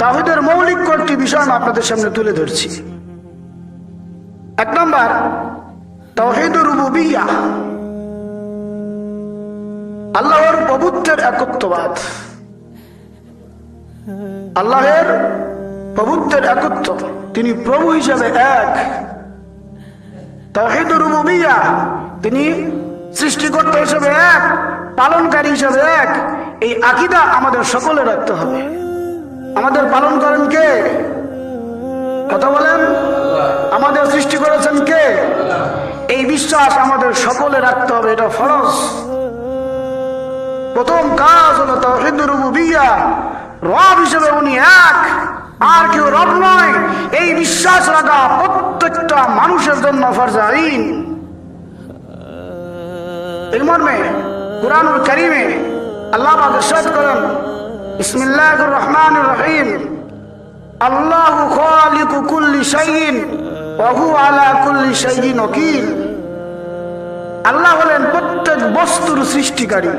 তাওহীদের মৌলিক কয়েকটি বিষয় আমি আপনাদের সামনে তুলে ধরছি। এক নম্বর, তাওহীদুর রুবুবিয়্যাহ, আল্লাহর প্রভুত্বের একত্ববাদ। আল্লাহের প্রভুত্বের একত্ব, তিনি প্রভু হিসেবে এক। তাওহীদুর রুবুবিয়্যাহ, তিনি সৃষ্টিকর্তা হিসেবে এক, পালনকারী হিসেবে এক। এই আকীদা আমাদের সকলে রাখতে হবে। আমাদের পালন করেন কে? কথা বলেন। আমাদের সৃষ্টি করেছেন কে? এই বিশ্বাস আমাদের সকলে রাখতে হবে, এটা ফরজ। প্রথম কাজ হলো তাওহীদুর রুবুবিয়্যাহ, রব হিসেবে উনি এক, আর কেউ রব নয়। এই বিশ্বাস রাখা প্রত্যেকটা মানুষের জন্য ফরজ আইন। এই মর্মে কুরআনুল কারীমে আল্লাহ পাক ইরশাদ করেন, বিসমিল্লাহির রহমানির রহিম, আল্লাহু খালিকু কুল্লি শাইইন ওয়া হুয়া আলা কুল্লি শাইইন ওয়াকিল। আল্লাহ হলেন প্রত্যেক বস্তুর সৃষ্টিকারী,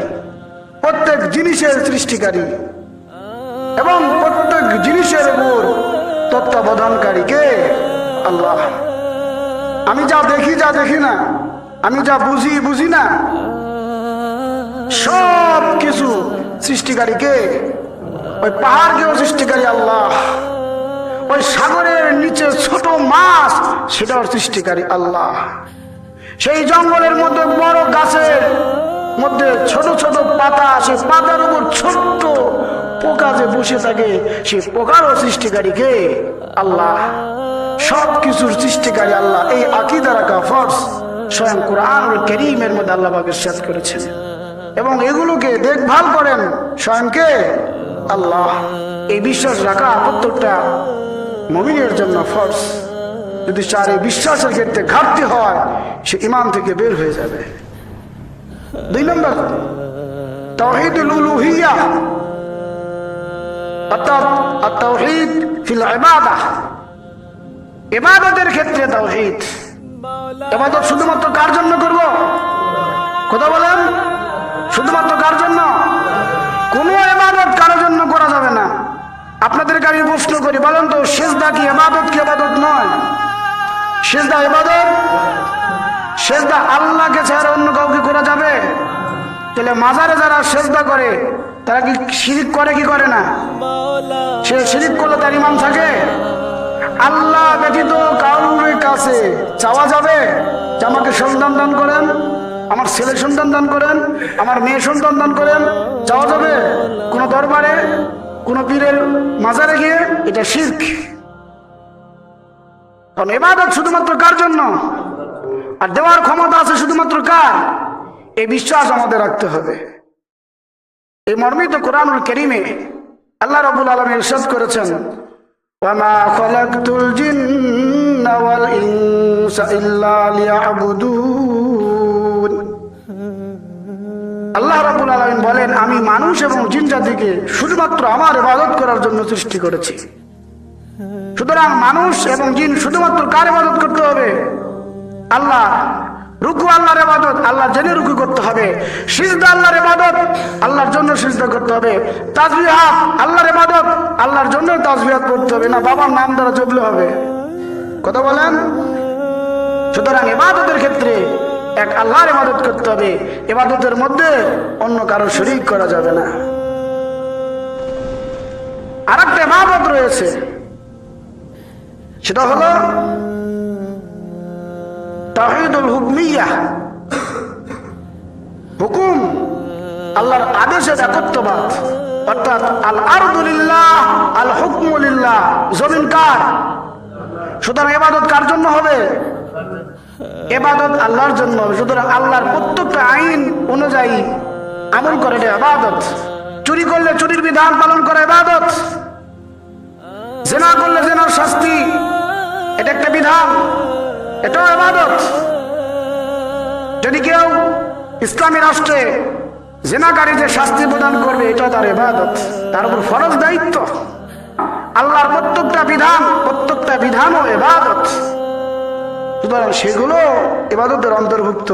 প্রত্যেক জিনিসের সৃষ্টিকারী এবং প্রত্যেক জিনিসের উপর তত্ত্বাবধানকারী কে? আল্লাহ। আমি যা দেখি, যা দেখি না, আমি যা বুঝি, বুঝি না, সব কিছু সৃষ্টিকারী কে? ওই পাহাড়কেও সৃষ্টিকারী আল্লাহ। ওই সাগরের নিচে ছোট মাছ, সেটাও সৃষ্টিকারী আল্লাহ। সেই জঙ্গলের মধ্যে বড় গাছের মধ্যে ছোট ছোট পাতা, সেই পাতার উপর ছোট্ট পোকা যে বসে থাকে, সেই পোকারও সৃষ্টিকারী কে? আল্লাহ। সব কিছুর সৃষ্টিকারী আল্লাহ। এই আকীদা রাখা ফরজ। স্বয়ং কুরআনুল কারীমের মধ্যে আল্লাহ পাক ইরশাদ করেছেন, এবং এগুলোকে দেখভাল করেন স্বয়ং কে? আল্লাহ। এই বিশ্বাস রাখা প্রত্যেকটা মুমিনের জন্য ফরজ। যদি তার এই বিশ্বাসের ক্ষেত্রে ঘাটতি হয়, সে ঈমান থেকে বের হয়ে যাবে। দুই নম্বর, তাওহীদুল উলুহিয়্যাহ, অর্থাৎ আত-তাওহীদ ফিল ইবাদাহ, ইবাদতের ক্ষেত্রে তাওহীদ। ইবাদত শুধুমাত্র কার জন্য করব? কথা বলেন। শুধুমাত্র কার জন্য? কোন ইবাদত কারোর জন্য করা যাবে না। আপনাদেরকে আমি প্রশ্ন করি, বলেন তো, সিজদা কি ইবাদত কি ইবাদত নয়? সিজদা ইবাদত? সিজদা আল্লাহকে ছাড়া অন্য কাউকে করা যাবে? তাহলে মাজারে যারা সিজদা করে, তারা কি শিরক করে কি করে না? সে শিরক করলে তার ঈমান থাকে? আল্লাহ ব্যতীত কারোর কাছে চাওয়া যাবে যে আমাকে সন্তান দান করেন, আমার ছেলে সন্তান দান করেন, আমার মেয়ে সন্তান দান করেন? চাওয়া যাবে কোন দরবারে, কোন পীরের মাজারে গিয়ে? এটা শিরক। কারণ ইবাদত শুধুমাত্র কার জন্য, আর দেওয়ার ক্ষমতা আছে শুধুমাত্র কার? এই বিশ্বাস আমাদের রাখতে হবে। এই মর্মিত কুরআনুল কারীমে আল্লাহ রাব্বুল আলামিন ইরশাদ করেছেন, ওয়ামা খালাকতুল জিন্না ওয়াল ইনসা ইল্লা লিয়াবুদুন। আল্লাহ রাব্বুল আলামিন বলেন, আমি মানুষ এবং জিন জাতিকে শুধুমাত্র আমার ইবাদত করার জন্য সৃষ্টি করেছি। সুতরাং মানুষ এবং জিন শুধুমাত্র কার ইবাদত করতে হবে? আল্লাহ। রুকু আল্লাহর ইবাদত, আল্লাহর জন্য রুকু করতে হবে। সিজদা আল্লাহর ইবাদত, আল্লাহর জন্য সিজদা করতে হবে। তাসবিহাত আল্লাহর ইবাদত, আল্লাহর জন্য তাসবিহাত পড়তে হবে, না বাবার নাম দ্বারা জপলে হবে? কথা বলেন। সুতরাং ইবাদতের ক্ষেত্রে এক আল্লাহর ইবাদত করতে হবে। ইবাদতের মধ্যে অন্য কারো শরীক করা যাবে না। আরেকটা ইবাদত রয়েছে, সেটা হলো তাওহীদুল হুকমিয়্যাহ, হুকুম, আল্লাহর আদেশের একত্ববাদ। অর্থাৎ আল আরদু লিল্লাহ আল হুকমু লিল্লাহ, জমিন কার? সুতরাং ইবাদত কার জন্য হবে? ইবাদত আল্লাহর জন্য হবে। সুতরাং আল্লাহর প্রত্যেকটা আইন অনুযায়ী আমল করে এটা ইবাদত। চুরি করলে চুরির বিধান পালন করা ইবাদত। জিনা করলে জিনার শাস্তি, এটা একটা বিধান, এটাও ইবাদত। যদি কেউ ইসলামী রাষ্ট্রে জিনাকারী যে শাস্তি প্রদান করবে, এটা তার ইবাদত, তার উপর ফরজ দায়িত্ব। আল্লাহর প্রত্যেকটা বিধানও ইবাদত। সুতরাং সেগুলো ইবাদতের অন্তর্ভুক্ত,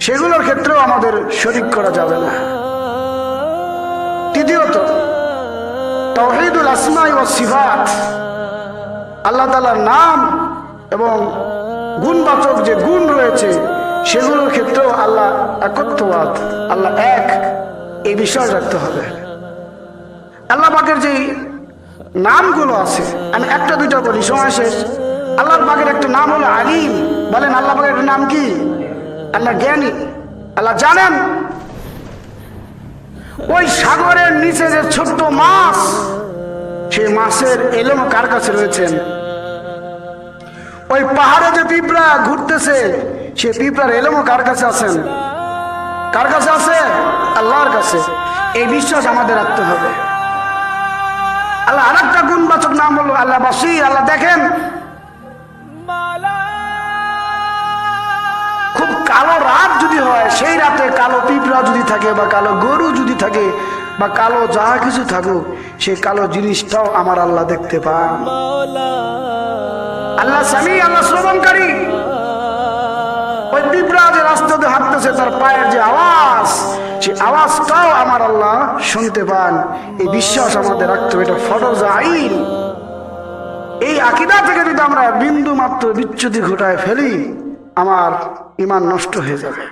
সেগুলোর ক্ষেত্রেও আমাদের শরীক করা যাবে না। তৃতীয়ত, তাওহীদুল আসমাই ওয়াস সিফাত, আল্লাহ তাআলার নাম এবং গুণবাচক যে গুণ রয়েছে সেগুলোর ক্ষেত্রেও আল্লাহ একত্ববাদ, আল্লাহ এক, এই বিশ্বাস রাখতে হবে। আল্লাহ পাকের যে নামগুলো আছে, আমি একটা দুইটা বলি, সময় শেষ। আল্লাহ পাকের একটা নাম হলো আলিম। বলেন আল্লাহ পাকের একটা নাম কি? আল্লাহ জ্ঞানী, আল্লাহ জানেন। ওই সাগরের নিচে যে ছোট্ট মাছ, সেই মাছের এলেম কার কাছে রয়েছেন? ওই পাহাড়ে যে পিঁপড়া ঘুরতেছে, সে পিঁপড়ার এলেমও কার কাছে আছেন? কার কাছে আছে? আল্লাহর কাছে। এই বিশ্বাস আমাদের রাখতে হবে। আল্লাহ আরেকটা গুণবাচক নাম হলো আল্লাহ বাসীর, আল্লাহ দেখেন। খুব কালো রাত যদি হয়, সেই রাতে কালো পিঁপড়া যদি থাকে বা কালো গরু যদি থাকে বা কালো যা কিছু থাকুক, সেই কালো জিনিসটাও আমার আল্লাহ দেখতে পান। আল্লাহ সামি, আল্লাহ শ্রবণকারী। ওই পিঁপড়া যে রাস্তাতে হাঁটতেছে, তার পায়ের যে আওয়াজ, সেই আওয়াজটাও আমার আল্লাহ শুনতে পান। এই বিশ্বাস আমাদের রাখতে হবে, এটা ফরজ আইন। এই আকীদা থেকে যদি আমরা বিন্দু মাত্র বিচ্যুতি ঘটায় ফেলি, আমার ঈমান নষ্ট হয়ে যাবে।